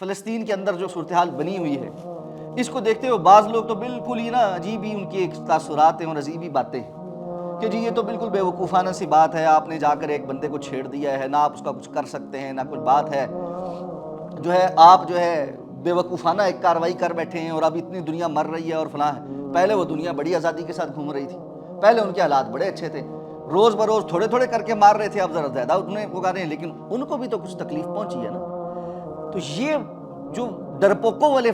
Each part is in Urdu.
فلسطین کے اندر جو صورتحال بنی ہوئی ہے، اس کو دیکھتے ہوئے بعض لوگ تو بالکل ہی نا عجیب ہی ان کی ایک تاثرات ہیں اور عجیب ہی باتیں ہیں کہ جی یہ تو بالکل بے وقوفانہ سی بات ہے، آپ نے جا کر ایک بندے کو چھیڑ دیا ہے، نہ آپ اس کا کچھ کر سکتے ہیں، نہ کچھ بات ہے، جو ہے آپ جو ہے بے وقوفانہ ایک کاروائی کر بیٹھے ہیں اور اب اتنی دنیا مر رہی ہے اور فلاں ہے۔ پہلے وہ دنیا بڑی آزادی کے ساتھ گھوم رہی تھی، پہلے ان کے حالات بڑے اچھے تھے، روز بروز تھوڑے تھوڑے کر کے مار رہے تھے، اب ذرا زیادہ انہیں پکار رہے ہیں، لیکن ان کو بھی تو کچھ تکلیف پہنچی ہے نا۔ تو یہ جو ڈرپوکوں والے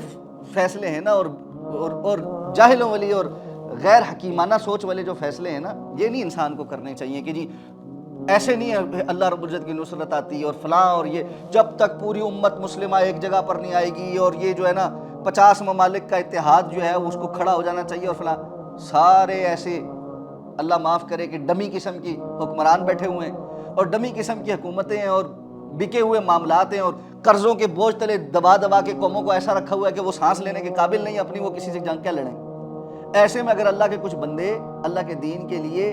فیصلے ہیں نا اور جاہلوں والی اور غیر حکیمانہ سوچ والے جو فیصلے ہیں نا، یہ نہیں انسان کو کرنے چاہیے کہ جی ایسے نہیں ہے اللہ رب العزت کی نصرت آتی اور فلاں، اور یہ جب تک پوری امت مسلمہ ایک جگہ پر نہیں آئے گی اور یہ جو ہے نا 50 ممالک کا اتحاد جو ہے اس کو کھڑا ہو جانا چاہیے اور فلاں، سارے ایسے اللہ معاف کرے کہ ڈمی قسم کی حکمران بیٹھے ہوئے ہیں اور ڈمی قسم کی حکومتیں ہیں اور بکے ہوئے معاملات ہیں اور قرضوں کے بوجھ تلے دبا دبا کے قوموں کو ایسا رکھا ہوا ہے کہ وہ سانس لینے کے قابل نہیں اپنی، وہ کسی سے جنگ کیا لڑیں۔ ایسے میں اگر اللہ کے کچھ بندے اللہ کے دین کے لیے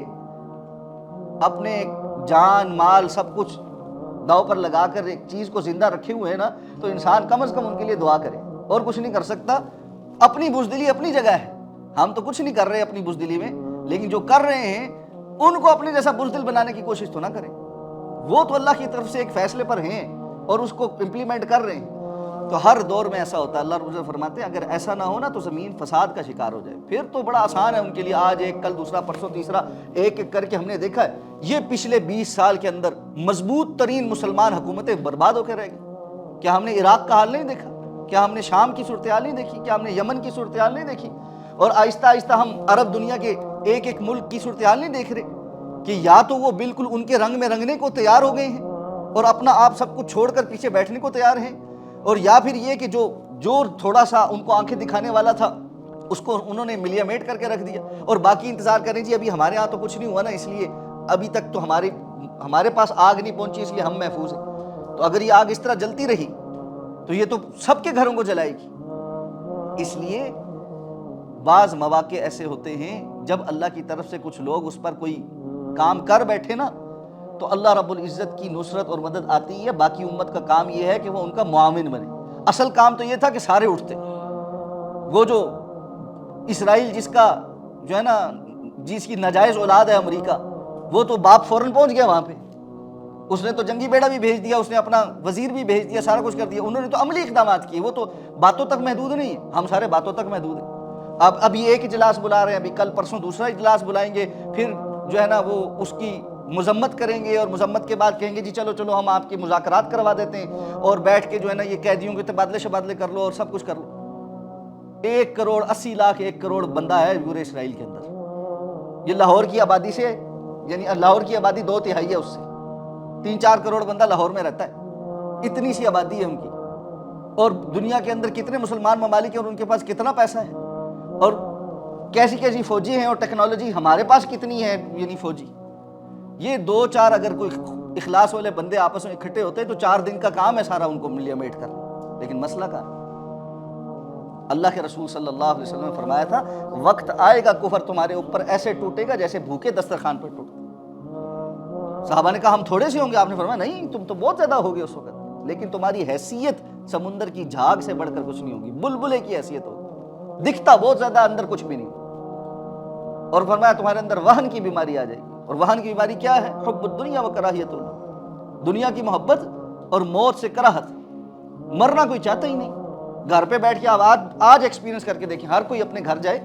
اپنے جان مال سب کچھ داؤ پر لگا کر ایک چیز کو زندہ رکھے ہوئے ہیں نا، تو انسان کم از کم ان کے لیے دعا کرے، اور کچھ نہیں کر سکتا۔ اپنی بزدلی اپنی جگہ ہے، ہم تو کچھ نہیں کر رہے اپنی بزدلی میں، لیکن جو کر رہے ہیں ان کو اپنے جیسا بزدل بنانے کی کوشش تو نہ کریں۔ وہ تو اللہ کی طرف سے ایک فیصلے پر ہیں اور اس کو امپلیمنٹ کر رہے ہیں۔ تو ہر دور میں ایسا ہوتا ہے، اللہ رب العزت فرماتے ہیں اگر ایسا نہ ہو نا تو زمین فساد کا شکار ہو جائے، پھر تو بڑا آسان ہے ان کے لیے، آج ایک کل دوسرا پرسوں تیسرا، ایک ایک کر کے ہم نے دیکھا ہے یہ پچھلے 20 سال کے اندر مضبوط ترین مسلمان حکومتیں برباد ہو کے رہ گئی۔ کیا ہم نے عراق کا حال نہیں دیکھا؟ کیا ہم نے شام کی صورتحال نہیں دیکھی؟ کیا ہم نے یمن کی صورتحال نہیں دیکھی؟ اور آہستہ آہستہ ہم عرب دنیا کے ایک ایک ملک کی صورتحال نہیں دیکھ رہے کہ یا تو وہ بالکل ان کے رنگ میں رنگنے کو تیار ہو گئے ہیں اور اپنا آپ سب کچھ چھوڑ کر پیچھے بیٹھنے کو تیار ہیں، اور یا پھر یہ کہ جو تھوڑا سا ان کو آنکھیں دکھانے والا تھا اس کو انہوں نے ملیا میٹ کر کے رکھ دیا، اور باقی انتظار کریں جی ابھی ہمارے ہاں تو کچھ نہیں ہوا نا، اس لیے ابھی تک تو ہمارے پاس آگ نہیں پہنچی اس لیے ہم محفوظ ہیں۔ تو اگر یہ آگ اس طرح جلتی رہی تو یہ تو سب کے گھروں کو جلائے گی۔ اس لیے بعض مواقع ایسے ہوتے ہیں جب اللہ کی طرف سے کچھ لوگ اس پر کوئی کام کر بیٹھے نا تو اللہ رب العزت کی نصرت اور مدد آتی ہے۔ باقی امت کا کام یہ ہے کہ وہ ان کا معاون بنے۔ اصل کام تو یہ تھا کہ سارے اٹھتے، وہ جو اسرائیل جس کا جو ہے نا جس کی ناجائز اولاد ہے امریکہ، وہ تو باپ فوراً پہنچ گیا وہاں پہ، اس نے تو جنگی بیڑا بھی بھیج دیا، اس نے اپنا وزیر بھی بھیج دیا، سارا کچھ کر دیا، انہوں نے تو عملی اقدامات کیے، وہ تو باتوں تک محدود نہیں ہیں، ہم سارے باتوں تک محدود ہیں۔ اب یہ ایک اجلاس بلا رہے ہیں، ابھی کل پرسوں دوسرا اجلاس بلائیں گے، پھر جو ہے نا وہ اس کی مذمت کریں گے اور مذمت کے بعد کہیں گے جی چلو چلو ہم آپ کی مذاکرات کروا دیتے ہیں اور بیٹھ کے جو ہے نا یہ قیدیوں کے تبادلے شبادلے کر لو اور سب کچھ کر لو۔ 1,80,00,000 1 کروڑ بندہ ہے پورے اسرائیل کے اندر، یہ لاہور کی آبادی سے، یعنی لاہور کی آبادی 2/3 ہے، اس سے 3-4 کروڑ بندہ لاہور میں رہتا ہے، اتنی سی آبادی ہے ان کی، اور دنیا کے اندر کتنے مسلمان ممالک ہیں اور ان کے پاس کتنا پیسہ ہے اور کیسی کیسی فوجی ہیں اور ٹیکنالوجی ہمارے پاس کتنی ہے، یعنی فوجی۔ یہ 2-4 اگر کوئی اخلاص والے بندے آپس میں اکٹھے ہوتے تو 4 دن کا کام ہے سارا ان کو ملیا میٹ کرنا، لیکن مسئلہ کا اللہ کے رسول صلی اللہ علیہ وسلم نے فرمایا تھا وقت آئے گا کفر تمہارے اوپر ایسے ٹوٹے گا جیسے بھوکے دسترخوان پر ٹوٹتے۔ صحابہ نے کہا ہم تھوڑے سے ہوں گے، آپ نے فرمایا نہیں تم تو بہت زیادہ ہوگے اس وقت، لیکن تمہاری حیثیت سمندر کی جھاگ سے بڑھ کر کچھ نہیں ہوگی، بلبلے کی حیثیت ہوگی، دکھتا بہت زیادہ اندر کچھ بھی نہیں۔ اور فرمایا تمہارے اندر وہن کی بیماری آ جائے گی، اور وہن کی بیماری کیا ہے؟ حب الدنیا و کراہیت الموت، دنیا کی محبت اور موت سے کراہت، مرنا کوئی چاہتا ہی نہیں۔ گھر پہ بیٹھ کے آج ایکسپیرینس کر کے دیکھیں، ہر کوئی اپنے گھر جائے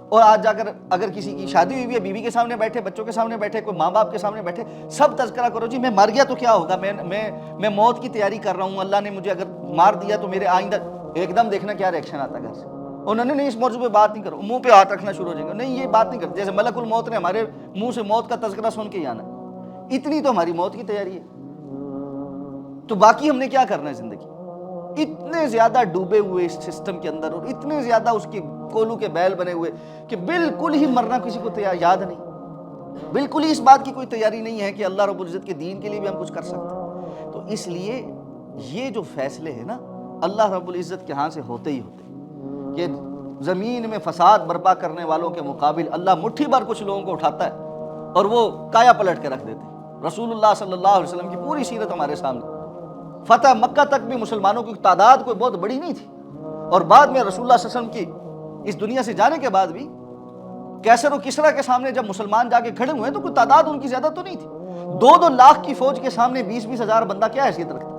اور آج جا کر اگر کسی کی شادی ہوئی ہے، بیوی کے سامنے بیٹھے، بچوں کے سامنے بیٹھے، کوئی ماں باپ کے سامنے بیٹھے، سب تذکرہ کرو جی میں مر گیا تو کیا ہوگا، میں موت کی تیاری کر رہا ہوں، اللہ نے مجھے اگر مار دیا تو میرے آئندہ، ایک دم دیکھنا کیا ریئیکشن آتا ہے گھر سے۔ انہوں نے نہیں اس موضوع پہ بات نہیں کرو، منہ پہ ہاتھ رکھنا شروع ہو جائیں گے، نہیں یہ بات نہیں کرتے، جیسے ملک الموت نے ہمارے منہ سے موت کا تذکرہ سن کے ہی آنا، اتنی تو ہماری موت کی تیاری ہے۔ تو باقی ہم نے کیا کرنا ہے زندگی؟ اتنے زیادہ ڈوبے ہوئے اس سسٹم کے اندر اور اتنے زیادہ اس کے کولو کے بیل بنے ہوئے کہ بالکل ہی مرنا کسی کو یاد نہیں، بالکل ہی اس بات کی کوئی تیاری نہیں ہے کہ اللہ رب العزت کے دین کے لیے بھی ہم کچھ کر سکتے ہیں۔ تو اس لیے یہ جو فیصلے ہیں نا اللہ رب العزت کے ہاں سے ہوتے ہی ہوتے ہیں کہ زمین میں فساد برپا کرنے والوں کے مقابل اللہ مٹھی بھر کچھ لوگوں کو اٹھاتا ہے اور وہ کایا پلٹ کے رکھ دیتے ہیں۔ رسول اللہ صلی اللہ علیہ وسلم کی پوری سیرت ہمارے سامنے، فتح مکہ تک بھی مسلمانوں کی تعداد کوئی بہت بڑی نہیں تھی، اور بعد میں رسول اللہ صلی اللہ علیہ وسلم کی اس دنیا سے جانے کے بعد بھی کیسر و کسریٰ کے سامنے جب مسلمان جا کے کھڑے ہوئے تو کوئی تعداد ان کی زیادہ تو نہیں تھی۔ 2 لاکھ کی فوج کے سامنے 20 ہزار بندہ کیا حیثیت رکھتا،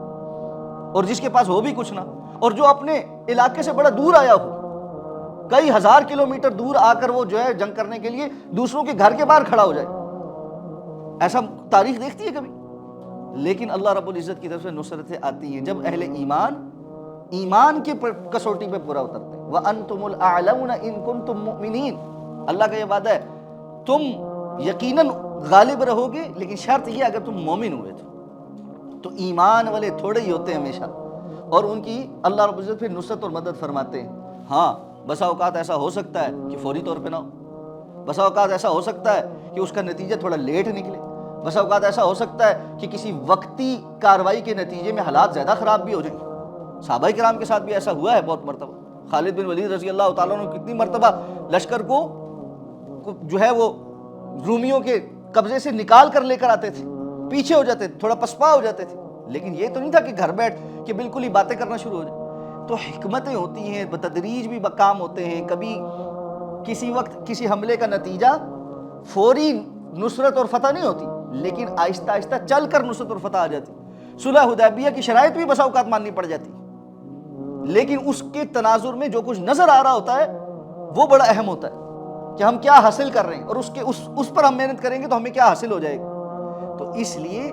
اور جس کے پاس ہو بھی کچھ نہ، اور جو اپنے علاقے سے بڑا دور آیا ہو، کئی ہزار کلومیٹر دور آ کر وہ جو ہے جنگ کرنے کے لیے دوسروں کے گھر کے باہر کھڑا ہو جائے، ایسا تاریخ دیکھتی ہے کبھی؟ لیکن اللہ رب العزت کی طرف سے نصرتیں آتی ہیں جب اہل ایمان کی کسوٹی پہ پورا اترتے ہیں۔ وَأَنْتُمُ الْأَعْلَوْنَ إِن كُنتُم مُؤْمِنِينَ، اللہ کا یہ وعدہ ہے تم یقیناً غالب رہو گے، لیکن شرط یہ اگر تم مومن ہوئے تو ایمان والے تھوڑے ہی ہوتے ہیں ہمیشہ، اور ان کی اللہ رب العزت پھر نصرت اور مدد فرماتے ہیں۔ ہاں بسا اوقات ایسا ہو سکتا ہے کہ فوری طور پہ نہ ہو، بسا اوقات ایسا ہو سکتا ہے کہ اس کا نتیجہ تھوڑا لیٹ نکلے، بسا اوقات ایسا ہو سکتا ہے کہ کسی وقتی کاروائی کے نتیجے میں حالات زیادہ خراب بھی ہو جائیں۔ صحابہ کرام کے ساتھ بھی ایسا ہوا ہے بہت مرتبہ۔ خالد بن ولید رضی اللہ تعالیٰ عنہ کتنی مرتبہ لشکر کو جو ہے وہ رومیوں کے قبضے سے نکال کر لے کر آتے تھے، پیچھے ہو جاتے تھے، تھوڑا پسپا ہو جاتے تھے، لیکن یہ تو نہیں تھا کہ گھر بیٹھ کہ بالکل ہی باتیں کرنا شروع ہو جائے۔ تو حکمتیں ہوتی ہیں، بتدریج بھی کام ہوتے ہیں۔ کبھی کسی وقت کسی حملے کا نتیجہ فوری نصرت اور فتح نہیں ہوتی، لیکن آہستہ آہستہ چل کر نصرت اور فتح آ جاتی۔ صلح حدیبیہ کی شرائط بھی بسا اوقات ماننی پڑ جاتی، لیکن اس کے تناظر میں جو کچھ نظر آ رہا ہوتا ہے وہ بڑا اہم ہوتا ہے کہ ہم کیا حاصل کر رہے ہیں، اور اس پر ہم محنت کریں گے تو ہمیں کیا حاصل ہو جائے گا۔ تو اس لیے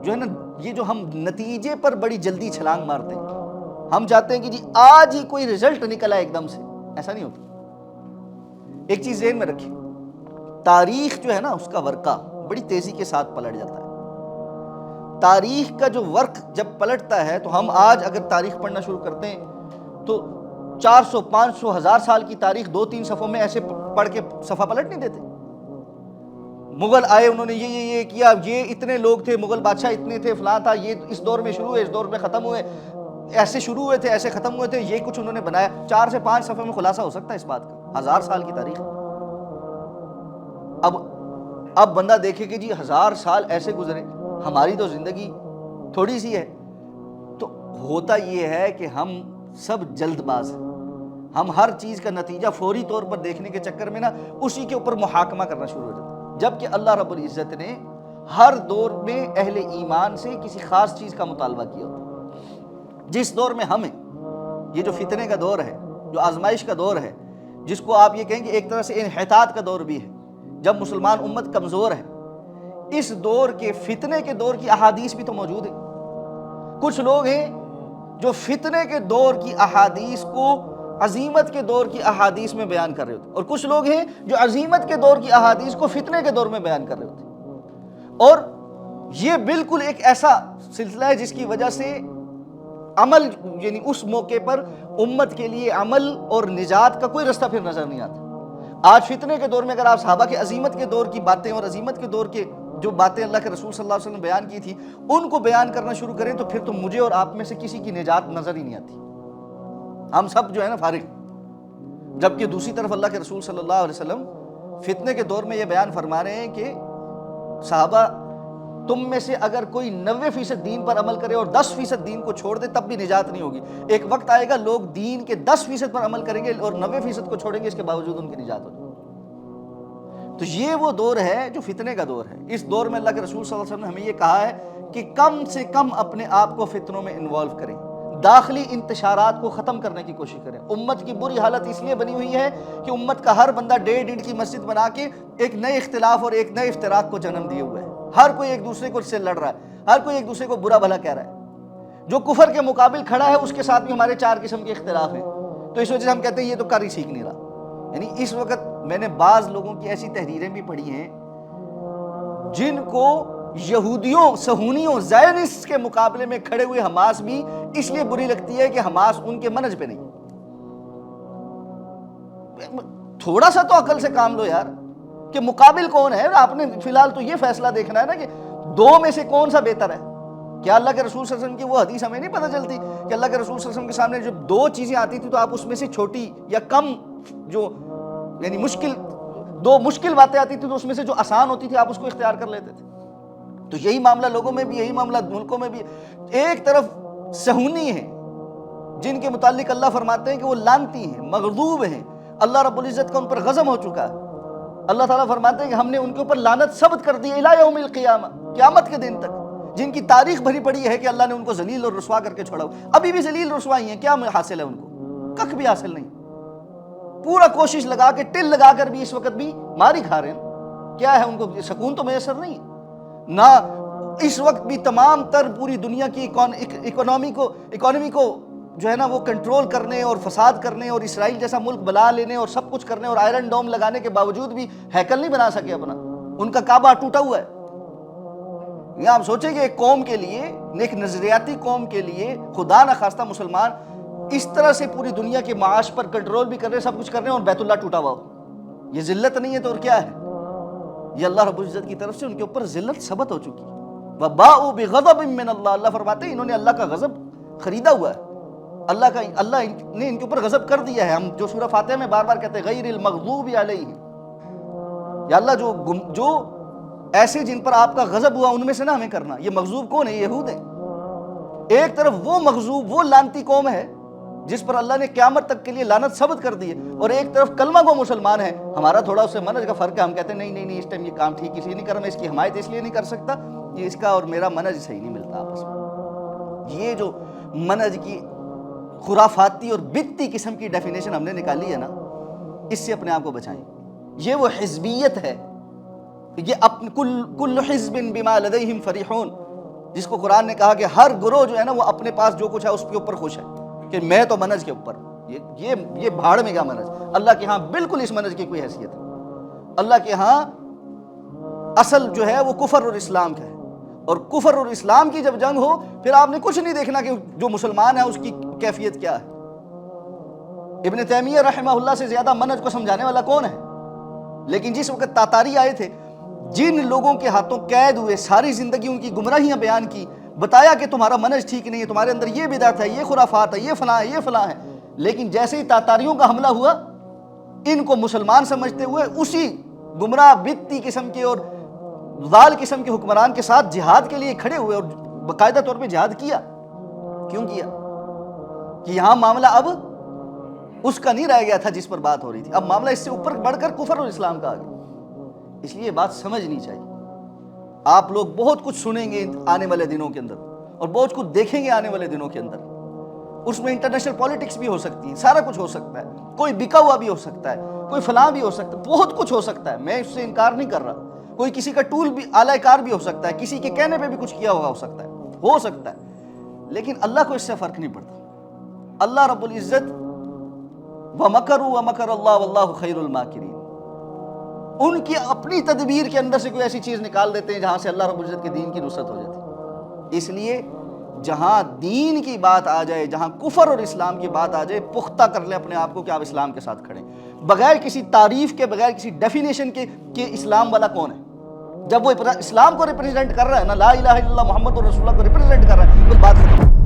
جو ہے نا، یہ جو ہم نتیجے پر بڑی جلدی چھلانگ مارتے ہیں، ہم چاہتے ہیں کہ جی آج ہی کوئی رزلٹ نکلا ایک دم سے، ایسا نہیں ہوتا۔ ایک چیز ذہن میں رکھیں، تاریخ جو ہے نا اس کا ورقہ بڑی تیزی کے ساتھ پلٹ جاتا ہے۔ تاریخ کا جو ورق جب پلٹتا ہے تو ہم آج اگر تاریخ پڑھنا شروع کرتے ہیں تو 400 500 1000 سال کی تاریخ 2-3 صفحوں میں ایسے پڑھ کے صفحہ پلٹ نہیں دیتے۔ مغل آئے، انہوں نے یہ کیا، یہ اتنے لوگ تھے، مغل بادشاہ اتنے تھے، فلاں تھا، یہ اس دور میں شروع ہوئے، اس دور میں ختم ہوئے، ایسے شروع ہوئے تھے، ایسے ختم ہوئے تھے، یہ کچھ انہوں نے بنایا۔ 4 سے 5 صفحے میں خلاصہ ہو سکتا ہے اس بات کا، 1000 سال کی تاریخ۔ اب بندہ دیکھے کہ جی 1000 سال ایسے گزرے، ہماری تو زندگی تھوڑی سی ہے۔ تو ہوتا یہ ہے کہ ہم سب جلد باز ہیں، ہم ہر چیز کا نتیجہ فوری طور پر دیکھنے کے چکر میں نا اسی کے اوپر محاکمہ کرنا شروع ہو جاتا ہے، جبکہ اللہ رب العزت نے ہر دور میں اہل ایمان سے کسی خاص چیز کا مطالبہ کیا ہوتا ہے۔ جس دور میں ہم ہیں، یہ جو فتنے کا دور ہے، جو آزمائش کا دور ہے، جس کو آپ یہ کہیں کہ ایک طرح سے انحطاط کا دور بھی ہے، جب مسلمان امت کمزور ہے، اس دور کے فتنے کے دور کی احادیث بھی تو موجود ہیں۔ کچھ لوگ ہیں جو فتنے کے دور کی احادیث کو عظیمت کے دور کی احادیث میں بیان کر رہے ہوتے ہیں، اور کچھ لوگ ہیں جو عظیمت کے دور کی احادیث کو فتنے کے دور میں بیان کر رہے ہوتے ہیں۔ اور یہ بالکل ایک ایسا سلسلہ ہے جس کی وجہ سے عمل، یعنی اس موقع پر امت کے لیے عمل اور نجات کا کوئی رستہ پھر نظر نہیں آتا۔ آج فتنے کے دور میں اگر آپ صحابہ کے عظیمت کے دور کی باتیں اور عظیمت کے دور کے جو باتیں اللہ کے رسول صلی اللہ علیہ وسلم نے بیان کی تھی ان کو بیان کرنا شروع کریں تو پھر تو مجھے اور آپ میں سے کسی کی نجات نظر ہی نہیں آتی، ہم سب جو ہے نا فارغ۔ جبکہ دوسری طرف اللہ کے رسول صلی اللہ علیہ وسلم فتنے کے دور میں یہ بیان فرما رہے ہیں کہ صحابہ تم میں سے اگر کوئی 90% دین پر عمل کرے اور 10% دین کو چھوڑ دے تب بھی نجات نہیں ہوگی۔ ایک وقت آئے گا لوگ دین کے 10% پر عمل کریں گے اور 90% کو چھوڑیں گے، اس کے باوجود ان کی نجات ہو جائے۔ تو یہ وہ دور ہے جو فتنے کا دور ہے۔ اس دور میں اللہ کے رسول صلی اللہ علیہ وسلم نے ہمیں یہ کہا ہے کہ کم سے کم اپنے آپ کو فتنوں میں انوالو کریں، داخلی انتشارات کو ختم کرنے کی کوشش کریں۔ امت کی بری حالت اس لیے بنی ہوئی ہے کہ امت کا ہر بندہ 1.5 اینٹ کی مسجد بنا کے ایک نئے اختلاف اور ایک نئے افتراق کو جنم دیے ہوئے ہے۔ ہر کوئی ایک دوسرے کو سے لڑ رہا ہے، ہر کوئی ایک دوسرے کو برا بھلا کہہ رہا ہے۔ جو کفر کے مقابل کھڑا ہے اس کے ساتھ بھی ہمارے 4 قسم کے اختلاف ہیں، تو اس وجہ سے ہم کہتے ہیں یہ تو کر ہی سیکھ نہیں رہا۔ یعنی اس وقت میں نے بعض لوگوں کی ایسی تحریریں بھی پڑھی ہیں جن کو یہودیوں، صہیونیوں، زائنسٹ کے مقابلے میں کھڑے ہوئے حماس بھی اس لیے بری لگتی ہے کہ حماس ان کے منہج پہ نہیں۔ تھوڑا سا تو عقل سے کام لو یار، کہ مقابل کون ہے۔ آپ نے فی الحال تو یہ فیصلہ دیکھنا ہے نا کہ 2 میں سے کون سا بہتر ہے۔ کیا اللہ کے رسول صلی اللہ علیہ وسلم کی وہ حدیث ہمیں نہیں پتہ چلتی کہ اللہ کے رسول صلی اللہ علیہ وسلم کے سامنے جب 2 چیزیں آتی تھی تو آپ اس میں سے چھوٹی یا کم، جو یعنی 2 مشکل باتیں آتی تھی تو اس میں سے جو آسان ہوتی تھی آپ اس کو اختیار کر لیتے تھے۔ تو یہی معاملہ لوگوں میں بھی، یہی معاملہ ملکوں میں بھی. ایک طرف صہیونی ہیں جن کے متعلق اللہ فرماتے ہیں کہ وہ لعنتی ہیں، مغضوب ہیں، اللہ رب العزت کا ان پر غضب ہو چکا ہے. اللہ تعالیٰ فرماتے ہیں کہ ہم نے ان کے اوپر لعنت ثبت کر دی الی یوم القیامہ، قیامت کے دن تک، جن کی تاریخ بھری پڑی ہے کہ اللہ نے ان کو ذلیل اور رسوا کر کے چھوڑا. ابھی بھی ذلیل رسوائی ہیں، کیا حاصل ہے ان کو؟ ککھ بھی حاصل نہیں. پورا کوشش لگا کے ٹل لگا کر بھی اس وقت بھی ماری کھا رہے ہیں. کیا ہے ان کو سکون تو میسر نہیں نہ. اس وقت بھی تمام تر پوری دنیا کی اکانومی کو جو ہے نا وہ کنٹرول کرنے اور فساد کرنے اور اسرائیل جیسا ملک بلا لینے اور سب کچھ کرنے اور آئرن ڈوم لگانے کے باوجود بھی ہیکل نہیں بنا سکے اپنا. ان کا کعبہ ٹوٹا ہوا ہے. یہ آپ سوچیں کہ ایک قوم کے لیے، ایک نظریاتی قوم کے لیے، خدا نخواستہ مسلمان اس طرح سے پوری دنیا کے معاش پر کنٹرول بھی کر رہے ہیں، سب کچھ کر رہے ہیں، اور بیت اللہ ٹوٹا ہوا ہو. یہ ذلت نہیں ہے تو اور کیا ہے؟ یہ اللہ رب العزت کی طرف سے ان کے اوپر ذلت ثبت ہو چکی. وَبَاءُوا بِغَضَبٍ مِّنَ اللَّهِ، اللہ فرماتے ہیں انہوں نے اللہ کا غضب خریدا ہوا ہے. اللہ نے ان کے اوپر غضب کر دیا ہے. ہم جو سورہ فاتحہ میں بار بار کہتے ہیں غیر المغضوب علیہم، یا اللہ جو ایسے جن پر آپ کا غضب ہوا ان میں سے نہ ہمیں کرنا. یہ مغضوب کون ہے؟ یہود ہیں. ایک طرف وہ مغضوب، وہ لعنتی قوم ہے جس پر اللہ نے قیامت تک کے لیے لعنت ثبت کر دی ہے، اور ایک طرف کلمہ گو مسلمان ہے. ہمارا تھوڑا اس سے منہج کا فرق ہے. ہم کہتے ہیں نہیں اس ٹائم یہ کام ٹھیک اس لیے نہیں کر رہا، میں اس کی حمایت اس لیے نہیں کر سکتا، یہ اس کا اور میرا منہج صحیح نہیں ملتا آپس میں. یہ جو منہج کی خرافاتی اور بدتی قسم کی ڈیفینیشن ہم نے نکالی ہے نا، اس سے اپنے آپ کو بچائیں. یہ وہ حزبیت ہے، یہ کل حزب بما لدیہم فریحون، جس کو قرآن نے کہا کہ ہر گروہ جو ہے نا وہ اپنے پاس جو کچھ ہے اس کے اوپر خوش ہے کہ میں تو منہج کے اوپر. یہ بھاڑ میں کیا منہج؟ اللہ کے ہاں بالکل اس منہج کی کوئی حیثیت ہے. اللہ کے ہاں اصل جو ہے وہ کفر اور اسلام کا ہے، اور کفر اور اسلام کی جب جنگ ہو پھر آپ نے کچھ نہیں دیکھنا کہ جو مسلمان ہے اس کی کیفیت کیا ہے. ابن تیمیہ رحمہ اللہ سے زیادہ منہج کو سمجھانے والا کون ہے؟ لیکن جس وقت تاتاری آئے تھے، جن لوگوں کے ہاتھوں قید ہوئے، ساری زندگی ان کی گمراہیاں بیان کی، بتایا کہ تمہارا منہج ٹھیک نہیں ہے، تمہارے اندر یہ بدعت ہے، یہ خرافات ہے، یہ فلاں ہے، یہ فلاں ہے. لیکن جیسے ہی تاتاریوں کا حملہ ہوا، ان کو مسلمان سمجھتے ہوئے اسی گمراہ بدتی قسم کے اور ضال قسم کے حکمران کے ساتھ جہاد کے لیے کھڑے ہوئے، اور باقاعدہ طور پہ جہاد کیا. کیوں کیا؟ کہ یہاں معاملہ اب اس کا نہیں رہ گیا تھا جس پر بات ہو رہی تھی، اب معاملہ اس سے اوپر بڑھ کر کفر اور اسلام کا آ گیا. اس لیے بات سمجھنی چاہیے. آپ لوگ بہت کچھ سنیں گے آنے والے دنوں کے اندر، اور بہت کچھ دیکھیں گے آنے والے دنوں کے اندر. اس میں انٹرنیشنل پالیٹکس بھی ہو سکتی ہے، سارا کچھ ہو سکتا ہے، کوئی بکا ہوا بھی ہو سکتا ہے، کوئی فلاں بھی ہو سکتا ہے، بہت کچھ ہو سکتا ہے. میں اس سے انکار نہیں کر رہا. کوئی کسی کا ٹول بھی اعلی کار بھی ہو سکتا ہے، کسی کے کہنے پہ بھی کچھ کیا ہوا ہو سکتا ہے. لیکن اللہ کو اس سے فرق نہیں پڑتا. اللہ رب العزت وَمَكَرُوا وَمَكَرَ اللَّهُ وَاللَّهُ خَيْرُ الْمَاكِرِينَ، ان کی اپنی تدبیر کے اندر سے کوئی ایسی چیز نکال دیتے ہیں جہاں سے اللہ رب العزت کے دین کی نصرت ہو جاتی. اس لیے جہاں دین کی بات آ جائے، جہاں کفر اور اسلام کی بات آ جائے، پختہ کر لیں اپنے آپ کو کہ آپ اسلام کے ساتھ کھڑے، بغیر کسی تعریف کے، بغیر کسی ڈیفینیشن کے کہ اسلام والا کون ہے. جب وہ اسلام کو ریپرزینٹ کر رہا ہے نا، لا الہ الا اللہ محمد رسول اللہ کو ریپرزینٹ کر رہا ہے، تو بات ختم.